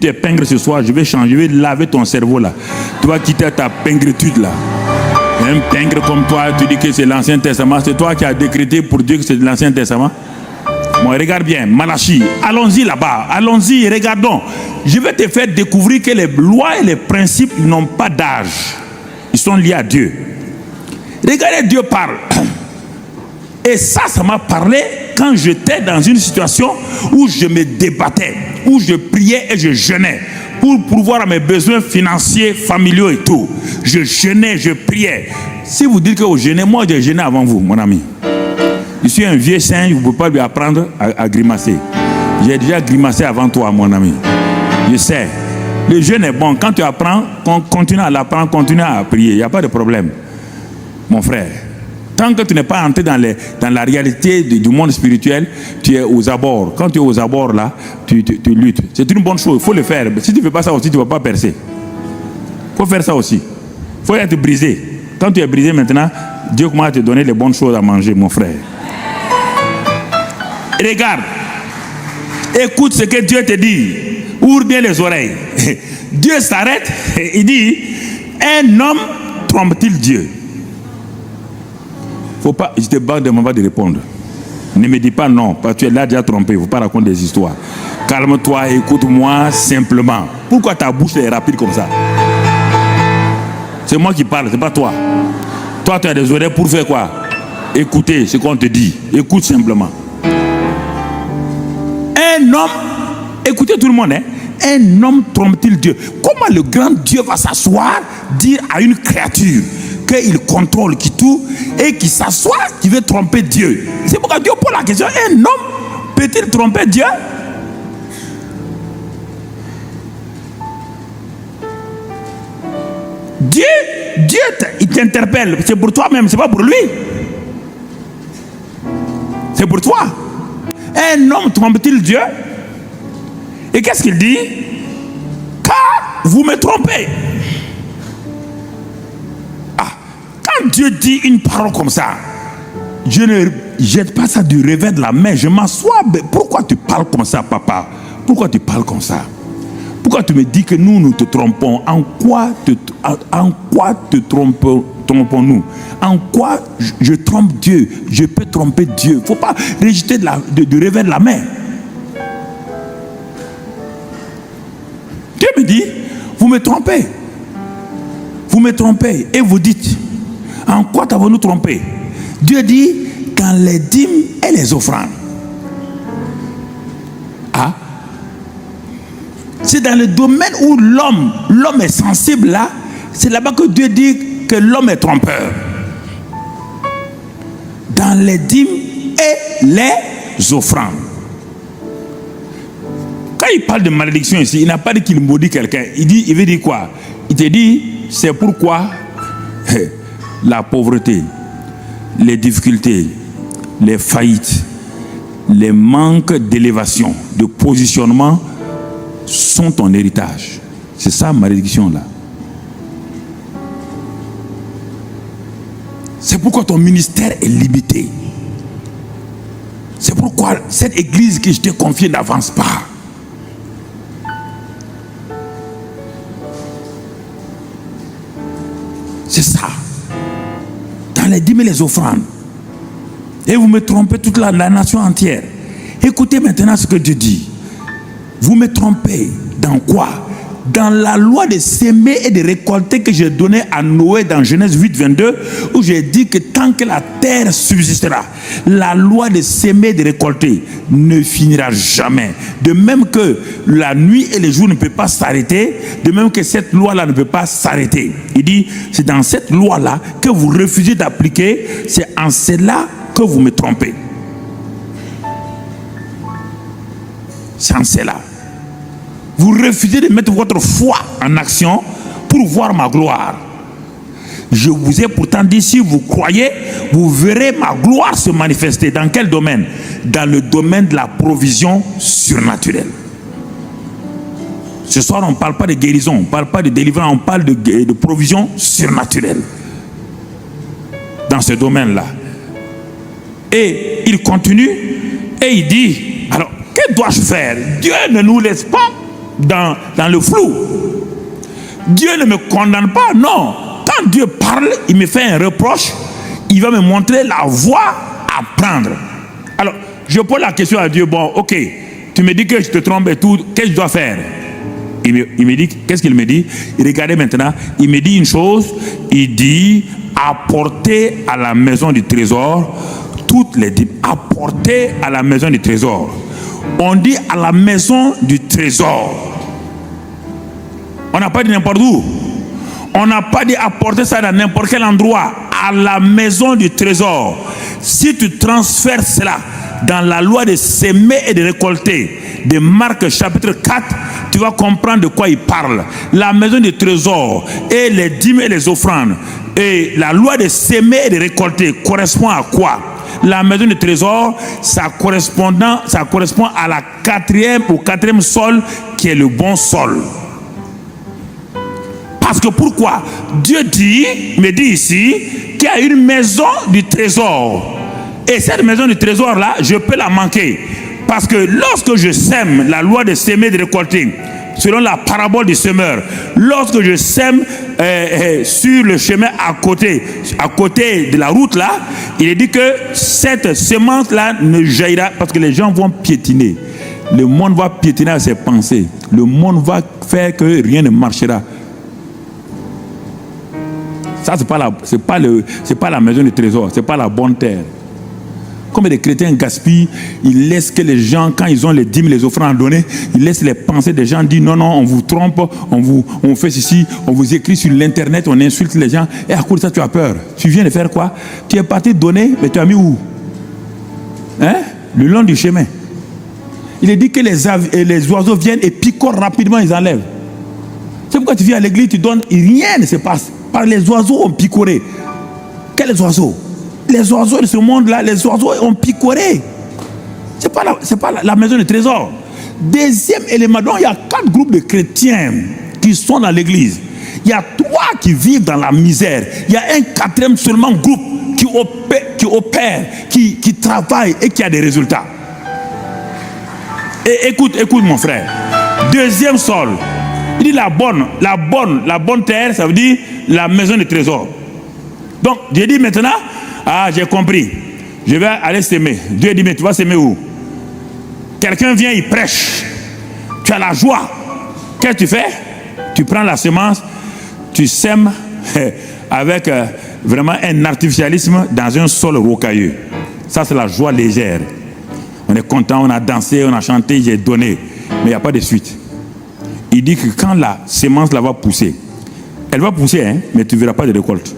tu es pingre ce soir, je vais changer, je vais laver ton cerveau là. Tu vas quitter ta pingritude là. Un pingre comme toi, tu dis que c'est l'Ancien Testament. C'est toi qui as décrété pour Dieu que c'est l'Ancien Testament. Bon, regarde bien, Malachie, allons-y là-bas, allons-y, regardons. Je vais te faire découvrir que les lois et les principes n'ont pas d'âge. Ils sont liés à Dieu. Regardez, Dieu parle. Et ça m'a parlé quand j'étais dans une situation où je me débattais, où je priais et je jeûnais pour pourvoir à mes besoins financiers, familiaux et tout. Je jeûnais, je priais. Si vous dites que vous jeûnez, moi j'ai jeûné avant vous, mon ami. Je suis un vieux singe, vous ne pouvez pas lui apprendre à grimacer. J'ai déjà grimacé avant toi, mon ami. Je sais. Le jeûne est bon. Quand tu apprends, continue à l'apprendre, continue à prier. Il n'y a pas de problème. Mon frère, tant que tu n'es pas entré dans la réalité du monde spirituel, tu es aux abords. Quand tu es aux abords, là, tu luttes. C'est une bonne chose, il faut le faire. Si tu ne fais pas ça aussi, tu ne vas pas percer. Il faut faire ça aussi. Il faut être brisé. Quand tu es brisé maintenant, Dieu commence à te donner les bonnes choses à manger, mon frère. Regarde, écoute ce que Dieu te dit. Ouvre bien les oreilles. Dieu s'arrête et il dit, un homme trompe-t-il Dieu? Faut pas, je te demande de répondre. Ne me dis pas non, parce que tu es là déjà trompé. Il ne faut pas raconter des histoires. Calme-toi, écoute-moi simplement. Pourquoi ta bouche est rapide comme ça? C'est moi qui parle, c'est pas toi. Toi, tu as des oreilles pour faire quoi? Écoutez ce qu'on te dit. Écoute simplement. Un homme, écoutez tout le monde, hein? Un homme trompe-t-il Dieu? Comment le grand Dieu va s'asseoir, dire à une créature qu'il contrôle, qui tout, et qui s'assoit, qui veut tromper Dieu? C'est pourquoi Dieu pose la question, un homme peut-il tromper Dieu? Dieu, il t'interpelle, c'est pour toi-même, c'est pas pour lui. C'est pour toi. Un homme trompe-t-il Dieu? Et qu'est-ce qu'il dit? Car vous me trompez. Ah, quand Dieu dit une parole comme ça, je ne jette pas ça du revers de la main, je m'assois. Pourquoi tu parles comme ça, papa? Pourquoi tu parles comme ça? Pourquoi tu me dis que nous te trompons? En quoi te trompons-nous? En quoi je trompe Dieu? Je peux tromper Dieu. Il ne faut pas rejeter du revers de la main. Dieu me dit, vous me trompez. Vous me trompez. Et vous dites, en quoi t'avons-nous trompé? Dieu dit, dans les dîmes et les offrandes. Ah, c'est dans le domaine où l'homme est sensible là, c'est là-bas que Dieu dit que l'homme est trompeur. Dans les dîmes et les offrandes. Quand il parle de malédiction ici, il n'a pas dit qu'il maudit quelqu'un. Il veut dire quoi? Il te dit, c'est pourquoi la pauvreté, les difficultés, les faillites, les manques d'élévation, de positionnement sont ton héritage. C'est ça, malédiction là. C'est pourquoi ton ministère est limité. C'est pourquoi cette église que je t'ai confiée n'avance pas. C'est ça. Dans les dîmes et les offrandes. Et vous me trompez toute la nation entière. Écoutez maintenant ce que Dieu dit. Vous me trompez dans quoi? Dans la loi de s'aimer et de récolter que j'ai donnée à Noé dans Genèse 8, 22, où j'ai dit que tant que la terre subsistera, la loi de s'aimer et de récolter ne finira jamais. De même que la nuit et le jour ne peuvent pas s'arrêter, de même que cette loi-là ne peut pas s'arrêter. Il dit, c'est dans cette loi-là que vous refusez d'appliquer, c'est en cela que vous me trompez. C'est en cela. Vous refusez de mettre votre foi en action pour voir ma gloire. Je vous ai pourtant dit, si vous croyez, vous verrez ma gloire se manifester. Dans quel domaine? Dans le domaine de la provision surnaturelle. Ce soir, on ne parle pas de guérison, on ne parle pas de délivrance, on parle de provision surnaturelle. Dans ce domaine-là. Et il continue et il dit, alors, que dois-je faire? Dieu ne nous laisse pas dans le flou. Dieu ne me condamne pas, non. Quand Dieu parle, il me fait un reproche, il va me montrer la voie à prendre. Alors, je pose la question à Dieu, bon, ok, tu me dis que je te trompe et tout, qu'est-ce que je dois faire? Il me dit, qu'est-ce qu'il me dit? Regardez maintenant, il me dit une chose, il dit, apportez à la maison du trésor toutes les dîmes. Apportez à la maison du trésor. On dit à la maison du trésor. On n'a pas dit n'importe où. On n'a pas dit apporter ça dans n'importe quel endroit. À la maison du trésor. Si tu transfères cela dans la loi de s'aimer et de récolter de Marc chapitre 4, tu vas comprendre de quoi il parle. La maison du trésor et les dîmes et les offrandes et la loi de s'aimer et de récolter correspond à quoi? La maison du trésor, ça correspond à la au quatrième sol qui est le bon sol. Parce que pourquoi? Dieu me dit ici qu'il y a une maison du trésor. Et cette maison du trésor là, je peux la manquer. Parce que lorsque je sème, la loi de s'aimer et de récolter, selon la parabole du semeur, lorsque je sème sur le chemin à côté de la route là, il est dit que cette semence là ne jaillira, parce que les gens vont piétiner. Le monde va piétiner à ses pensées. Le monde va faire que rien ne marchera. Ça, c'est pas la maison du trésor, c'est pas la bonne terre. Comme des chrétiens gaspillent, ils laissent que les gens, quand ils ont les dîmes, les offrandes à donner, ils laissent les pensées des gens dire non, on vous trompe, on fait ceci, on vous écrit sur l'internet, on insulte les gens, et à cause de ça, tu as peur. Tu viens de faire quoi? Tu es parti donner, mais tu as mis où? Hein? Le long du chemin. Il est dit que les oiseaux viennent et picorent rapidement, ils enlèvent. C'est pourquoi tu viens à l'église, tu donnes, et rien ne se passe. Par les oiseaux ont picoré. Quels oiseaux? Les oiseaux de ce monde-là, les oiseaux ont picoré. C'est pas la maison du trésor. Deuxième élément, donc il y a 4 groupes de chrétiens qui sont dans l'église. Il y a 3 qui vivent dans la misère. Il y a un 4e seulement groupe qui opère, qui travaille et qui a des résultats. Et écoute mon frère. Deuxième sol. Il dit la bonne terre, ça veut dire la maison du trésor. Donc, j'ai dit maintenant, j'ai compris. Je vais aller s'aimer. Dieu dit, mais tu vas s'aimer où? Quelqu'un vient, il prêche. Tu as la joie. Qu'est-ce que tu fais? Tu prends la semence, tu sèmes avec vraiment un artificialisme dans un sol rocailleux. Ça, c'est la joie légère. On est content, on a dansé, on a chanté, j'ai donné. Mais il n'y a pas de suite. Il dit que quand la semence là va pousser, elle va pousser, hein, mais tu ne verras pas de récolte.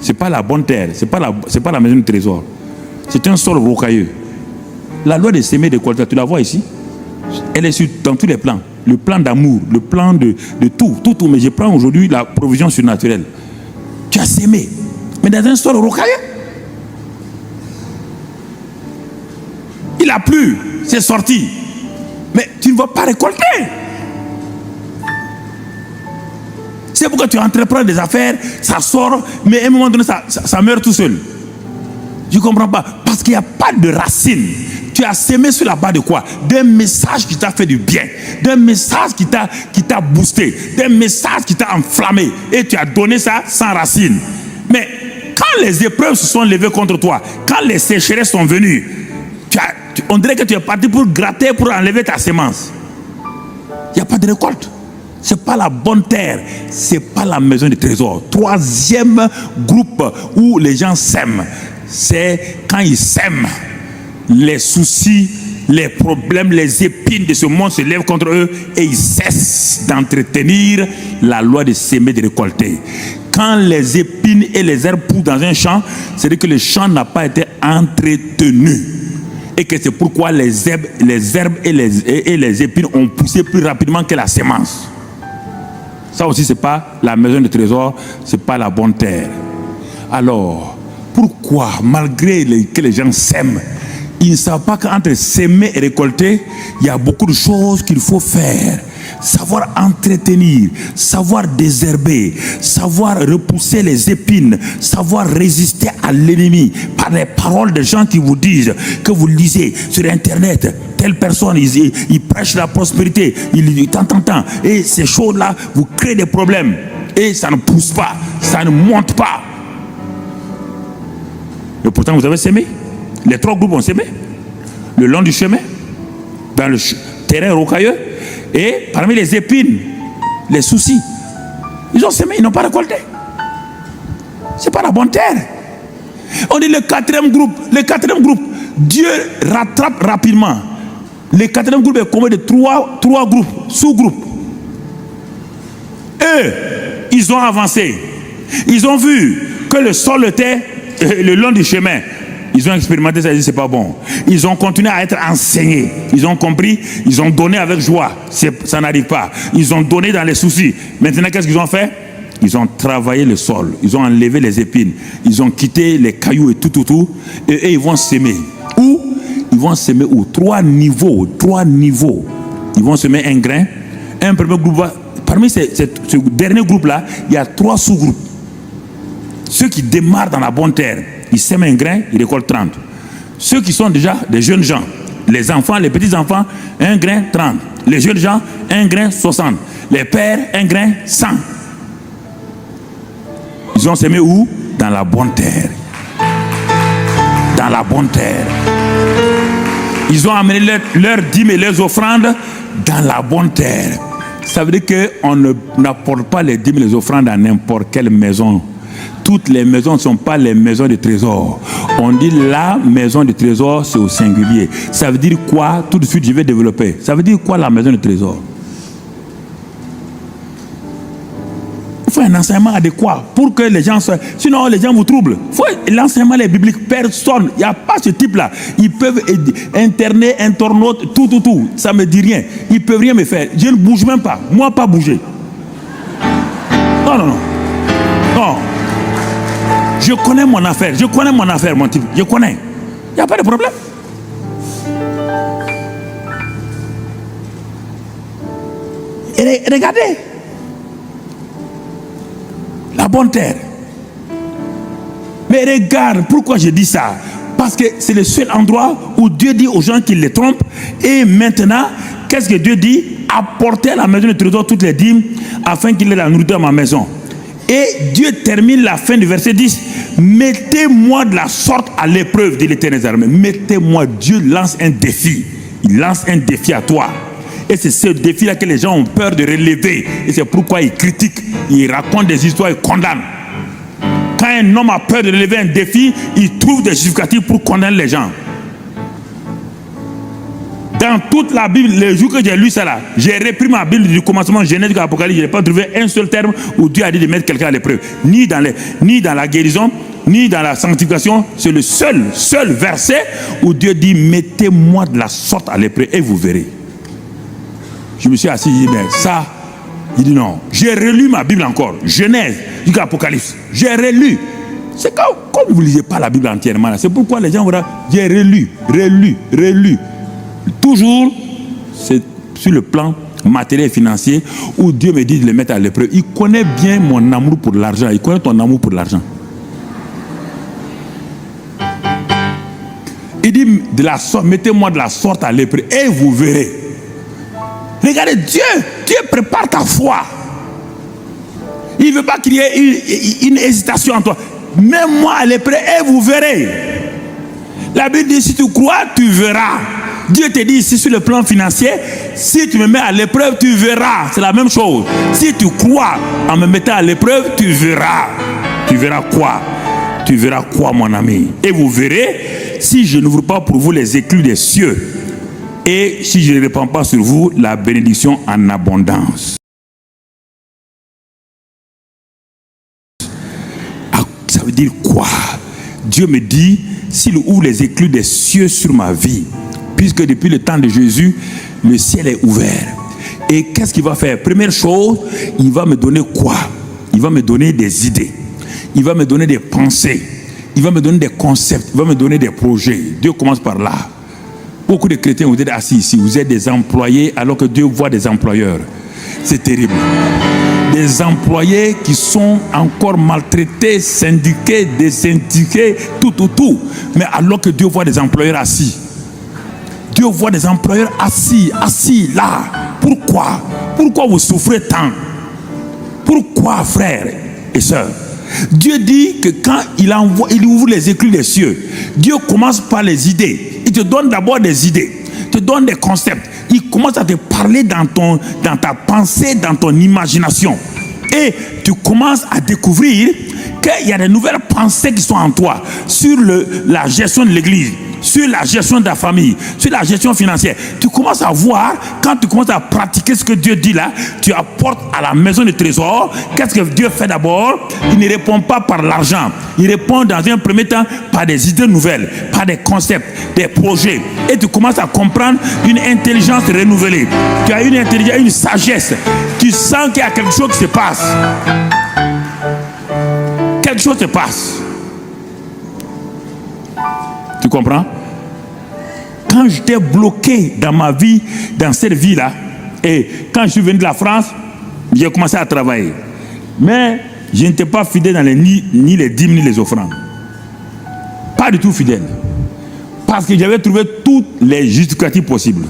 Ce n'est pas la bonne terre, ce n'est pas la maison du trésor. C'est un sol rocailleux. La loi de s'aimer et de récolter, tu la vois ici? Elle est dans tous les plans. Le plan d'amour, le plan de tout. Mais je prends aujourd'hui la provision surnaturelle. Tu as sémé, mais dans un sol rocailleux. Il a plu, c'est sorti. Mais tu ne vas pas récolter. C'est pourquoi tu entreprends des affaires, ça sort, mais à un moment donné, ça meurt tout seul. Je ne comprends pas. Parce qu'il n'y a pas de racine. Tu as sémé sur la base de quoi? D'un message qui t'a fait du bien. D'un message qui t'a boosté. D'un message qui t'a enflammé. Et tu as donné ça sans racine. Mais quand les épreuves se sont levées contre toi, quand les sécheresses sont venues, on dirait que tu es parti pour gratter, pour enlever ta semence. Il n'y a pas de récolte. Ce n'est pas la bonne terre. Ce n'est pas la maison du trésor. 3e groupe où les gens sèment, c'est quand ils sèment, les soucis, les problèmes, les épines de ce monde se lèvent contre eux et ils cessent d'entretenir la loi de s'aimer, de récolter. Quand les épines et les herbes poussent dans un champ, c'est-à-dire que le champ n'a pas été entretenu. Et que c'est pourquoi les herbes et les épines ont poussé plus rapidement que la semence. Ça aussi, ce n'est pas la maison de trésor, ce n'est pas la bonne terre. Alors, pourquoi, malgré que les gens sèment, ils ne savent pas qu'entre s'aimer et récolter, il y a beaucoup de choses qu'il faut faire. savoir entretenir, savoir désherber, savoir repousser les épines, savoir résister à l'ennemi par les paroles de gens qui vous disent, que vous lisez sur internet, telle personne, il prêche la prospérité, il tant. Et ces choses-là vous créent des problèmes. Et ça ne pousse pas, ça ne monte pas. Et pourtant vous avez sémé. Les 3 groupes ont sémé. Le long du chemin, dans le terrain rocailleux, et parmi les épines, les soucis. Ils ont sémé, ils n'ont pas récolté. C'est pas la bonne terre. On dit le 4e groupe, Dieu rattrape rapidement. Le 4e groupe est composé de 3 groupes, sous-groupes. Eux, ils ont avancé. Ils ont vu que le sol était le long du chemin. Ils ont expérimenté ça, ils disent c'est pas bon. Ils ont continué à être enseignés. Ils ont compris, ils ont donné avec joie. Ça n'arrive pas. Ils ont donné dans les soucis. Maintenant, qu'est-ce qu'ils ont fait? Ils ont travaillé le sol. Ils ont enlevé les épines. Ils ont quitté les cailloux et tout. Et ils vont s'aimer. Où? Ils vont s'aimer où? 3 niveaux. Ils vont semer un grain. Un premier groupe va... Parmi ce dernier groupe-là, il y a 3 sous-groupes. Ceux qui démarrent dans la bonne terre, ils sèment un grain, ils récoltent 30. Ceux qui sont déjà des jeunes gens, les enfants, les petits-enfants, un grain 30. Les jeunes gens, un grain 60. Les pères, un grain 100. Ils ont semé où? Dans la bonne terre. Dans la bonne terre. Ils ont amené leurs dîmes et leurs offrandes dans la bonne terre. Ça veut dire qu'on n'apporte pas les dîmes et les offrandes à n'importe quelle maison. Toutes les maisons ne sont pas les maisons de trésor. On dit la maison de trésor, c'est au singulier. Ça veut dire quoi? Tout de suite, je vais développer. Ça veut dire quoi la maison de trésor? Il faut un enseignement adéquat pour que les gens soient... Sinon, les gens vous troublent. L'enseignement est biblique. Personne, il n'y a pas ce type-là. Ils peuvent interner, internaute, tout. Ça ne me dit rien. Ils ne peuvent rien me faire. Je ne bouge même pas. Moi, pas bouger. Non. Je connais mon affaire, mon type. Je connais. Il n'y a pas de problème. Et regardez. La bonne terre. Mais regarde, pourquoi je dis ça? Parce que c'est le seul endroit où Dieu dit aux gens qu'il les trompe. Et maintenant, qu'est-ce que Dieu dit? Apportez à la maison de trésor toutes les dîmes afin qu'il ait la nourriture à ma maison. Et Dieu termine la fin du verset 10. Mettez-moi de la sorte à l'épreuve, dit l'Éternel des armées. Mettez-moi. Dieu lance un défi. Il lance un défi à toi. Et c'est ce défi-là que les gens ont peur de relever. Et c'est pourquoi ils critiquent, ils racontent des histoires, ils condamnent. Quand un homme a peur de relever un défi, il trouve des justificatifs pour condamner les gens. Dans toute la Bible, le jour que j'ai lu ça là, j'ai repris ma Bible du commencement Genèse jusqu'à l'Apocalypse, je n'ai pas trouvé un seul terme où Dieu a dit de mettre quelqu'un à l'épreuve. Ni dans la guérison, ni dans la sanctification. C'est le seul verset où Dieu dit mettez-moi de la sorte à l'épreuve et vous verrez. Je me suis assis, il dit mais ça, il dit non. J'ai relu ma Bible encore, Genèse jusqu'à l'Apocalypse. J'ai relu. C'est comme vous ne lisez pas la Bible entièrement. C'est pourquoi les gens vont dire j'ai relu. Toujours, c'est sur le plan matériel et financier où Dieu me dit de les mettre à l'épreuve. Il connaît bien mon amour pour l'argent. Il connaît ton amour pour l'argent. Il dit de la sorte, mettez-moi de la sorte à l'épreuve et vous verrez. Regardez, Dieu prépare ta foi. Il ne veut pas qu'il y ait une hésitation en toi. Mets-moi à l'épreuve et vous verrez. La Bible dit si tu crois, tu verras. Dieu te dit ici sur le plan financier, si tu me mets à l'épreuve, tu verras. C'est la même chose. Si tu crois en me mettant à l'épreuve, tu verras. Tu verras quoi? Tu verras quoi, mon ami? Et vous verrez, si je n'ouvre pas pour vous les écluses des cieux, et si je ne répands pas sur vous la bénédiction en abondance. Ça veut dire quoi? Dieu me dit, s'il ouvre les écluses des cieux sur ma vie, puisque depuis le temps de Jésus, le ciel est ouvert. Et qu'est-ce qu'il va faire? Première chose, il va me donner quoi? Il va me donner des idées. Il va me donner des pensées. Il va me donner des concepts. Il va me donner des projets. Dieu commence par là. Beaucoup de chrétiens, vous êtes assis ici. Vous êtes des employés alors que Dieu voit des employeurs. C'est terrible. Des employés qui sont encore maltraités, syndiqués, désyndiqués, tout. Mais alors que Dieu voit des employeurs assis. Dieu voit des employeurs assis là. Pourquoi? Pourquoi vous souffrez tant? Pourquoi, frères et sœurs? Dieu dit que quand il ouvre les écrits des cieux, Dieu commence par les idées. Il te donne d'abord des idées, il te donne des concepts. Il commence à te parler dans ta pensée, dans ton imagination. Et tu commences à découvrir qu'il y a des nouvelles pensées qui sont en toi sur la gestion de l'église, sur la gestion de la famille, sur la gestion financière. Tu commences à voir, quand tu commences à pratiquer ce que Dieu dit là, tu apportes à la maison du trésor. Qu'est-ce que Dieu fait d'abord? Il ne répond pas par l'argent. Il répond dans un premier temps par des idées nouvelles, par des concepts, des projets. Et tu commences à comprendre une intelligence renouvelée. Tu as une intelligence, une sagesse. Tu sens qu'il y a quelque chose qui se passe. Quelque chose se passe. Tu comprends? Quand j'étais bloqué dans ma vie, dans cette vie-là, et quand je suis venu de la France, j'ai commencé à travailler. Mais je n'étais pas fidèle dans ni les dîmes ni les offrandes. Pas du tout fidèle. Parce que j'avais trouvé toutes les justificatifs possibles.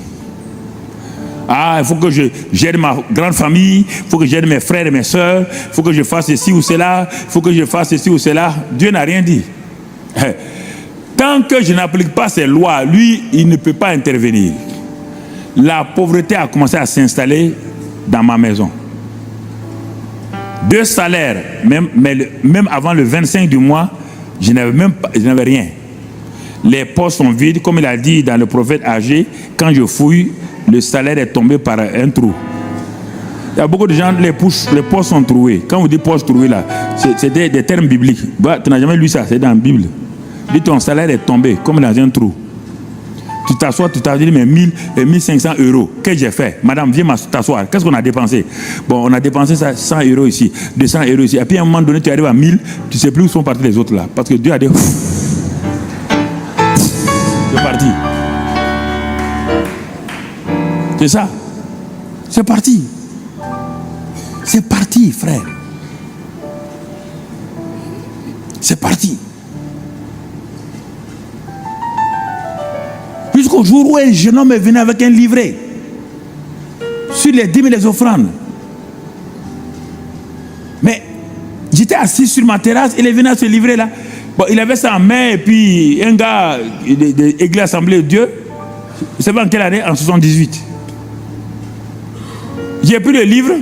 Ah, il faut que j'aide ma grande famille, il faut que j'aide mes frères et mes soeurs, il faut que je fasse ceci ou cela, il faut que je fasse ceci ou cela. Dieu n'a rien dit. Tant que je n'applique pas ces lois, lui, il ne peut pas intervenir. La pauvreté a commencé à s'installer dans ma maison. 2 salaires, même avant le 25 du mois, je n'avais rien. Les poches sont vides, comme il a dit dans le prophète Agé, quand je fouille, le salaire est tombé par un trou. Il y a beaucoup de gens, les poches sont trouées. Quand vous dites poches trouées là, c'est des termes bibliques. Bah, tu n'as jamais lu ça, c'est dans la Bible. Dis ton salaire est tombé comme dans un trou. Tu t'assois, tu t'as dit mais 1500 euros. Qu'est-ce que j'ai fait? Madame, viens t'asseoir. Qu'est-ce qu'on a dépensé? Bon, on a dépensé ça, 100 euros ici, 200 euros ici. Et puis à un moment donné, tu arrives à 1000, tu ne sais plus où sont partis les autres là. Parce que Dieu a dit, c'est parti. C'est ça. C'est parti. C'est parti, frère. C'est parti. Jusqu'au jour où un jeune homme est venu avec un livret sur les dîmes et les offrandes. Mais j'étais assis sur ma terrasse, il est venu à ce livret-là. Bon, il avait ça en main, et puis un gars de l'Église Assemblée de Dieu, vous savez en quelle année? En 78. J'ai pris le livre.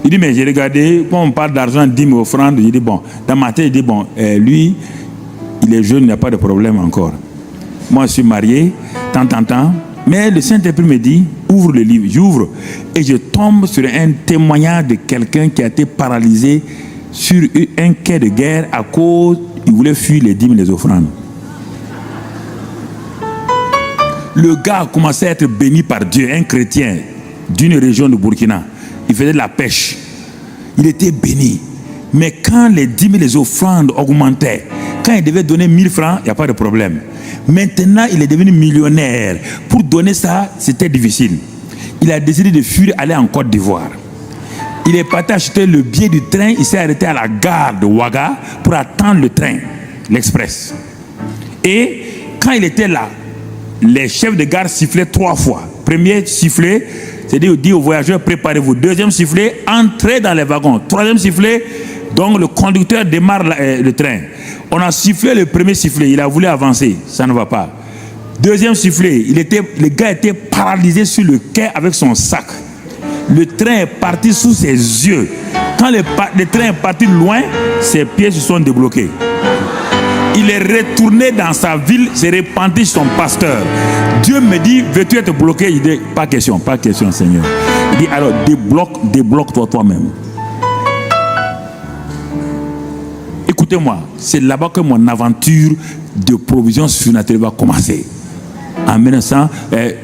Il dit, mais j'ai regardé, quand on parle d'argent, dîmes et offrandes, il dit, bon, dans ma tête, il dit, bon, lui, il est jeune, il n'y a pas de problème encore. Moi, je suis marié, tant. Mais le Saint-Esprit me dit, ouvre le livre. J'ouvre et je tombe sur un témoignage de quelqu'un qui a été paralysé sur un quai de guerre à cause, il voulait fuir les dîmes et les offrandes. Le gars a commencé à être béni par Dieu, un chrétien d'une région de Burkina. Il faisait de la pêche. Il était béni. Mais quand les dîmes et les offrandes augmentaient, quand il devait donner 1000 francs, il n'y a pas de problème. Maintenant, il est devenu millionnaire. Pour donner ça, c'était difficile. Il a décidé de fuir, aller en Côte d'Ivoire. Il est parti acheter le billet du train. Il s'est arrêté à la gare de Ouaga pour attendre le train, l'express. Et quand il était là, les chefs de gare sifflaient 3 fois. Premier sifflet, c'est-à-dire dit aux voyageurs, préparez-vous. Deuxième sifflet, entrez dans les wagons. Troisième sifflet, donc le conducteur démarre le train. On a sifflé le premier sifflet, il a voulu avancer, ça ne va pas. Deuxième sifflet, le gars était paralysé sur le quai avec son sac. Le train est parti sous ses yeux. Quand le train est parti loin, ses pieds se sont débloqués. Il est retourné dans sa ville, s'est repenti sur son pasteur. Dieu me dit, veux-tu être bloqué? Il dit, pas question, Seigneur. Il dit, alors débloque-toi toi-même. Écoutez-moi, c'est là-bas que mon aventure de provision surnaturelle va commencer. En 1900,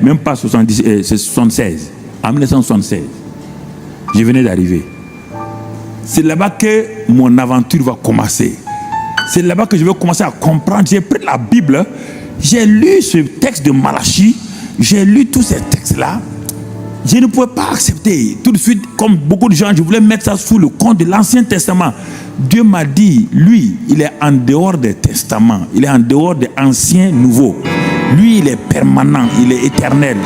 même pas 76. En 1976, je venais d'arriver. C'est là-bas que mon aventure va commencer. C'est là-bas que je vais commencer à comprendre. J'ai pris la Bible, j'ai lu ce texte de Malachie, j'ai lu tous ces textes-là. Je ne pouvais pas accepter tout de suite, comme beaucoup de gens, je voulais mettre ça sous le compte de l'Ancien Testament. Dieu m'a dit, lui, il est en dehors des testaments, il est en dehors des anciens, nouveaux. Lui, il est permanent, il est éternel.